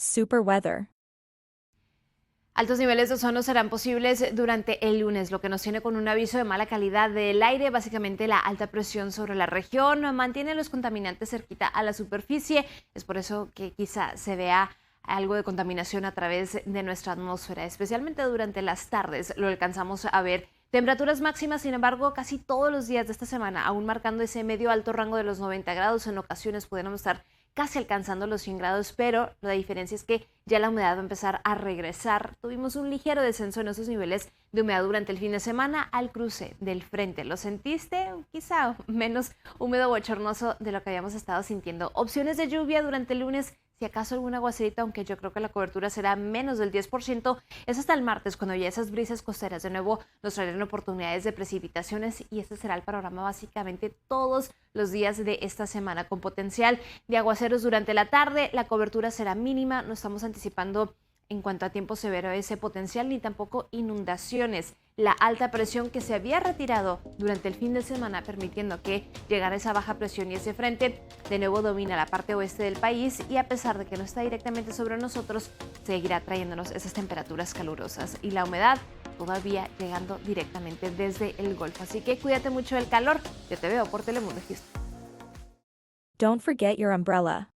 Super weather. Altos niveles de ozono serán posibles durante el lunes, lo que nos tiene con un aviso de mala calidad del aire. Básicamente la alta presión sobre la región mantiene los contaminantes cerquita a la superficie. Es por eso que quizá se vea algo de contaminación a través de nuestra atmósfera, especialmente durante las tardes. Lo alcanzamos a ver. Temperaturas máximas, sin embargo, casi todos los días de esta semana, aún marcando ese medio alto rango de los 90 grados. En ocasiones podemos estar casi alcanzando los 100 grados, pero la diferencia es que ya la humedad va a empezar a regresar. Tuvimos un ligero descenso en esos niveles de humedad durante el fin de semana al cruce del frente. ¿Lo sentiste? Quizá menos húmedo o bochornoso de lo que habíamos estado sintiendo. Opciones de lluvia durante el lunes, si acaso algún aguacerito, aunque yo creo que la cobertura será menos del 10%, es hasta el martes cuando ya esas brisas costeras de nuevo nos traerán oportunidades de precipitaciones y este será el panorama básicamente todos los días de esta semana con potencial de aguaceros durante la tarde. La cobertura será mínima, no estamos anticipando en cuanto a tiempo severo ese potencial ni tampoco inundaciones. La alta presión que se había retirado durante el fin de semana permitiendo que llegara esa baja presión y ese frente de nuevo domina la parte oeste del país y a pesar de que no está directamente sobre nosotros seguirá trayéndonos esas temperaturas calurosas y la humedad todavía llegando directamente desde el Golfo. Así que cuídate mucho del calor. Yo te veo por Telemundo Houston. Don't forget your umbrella.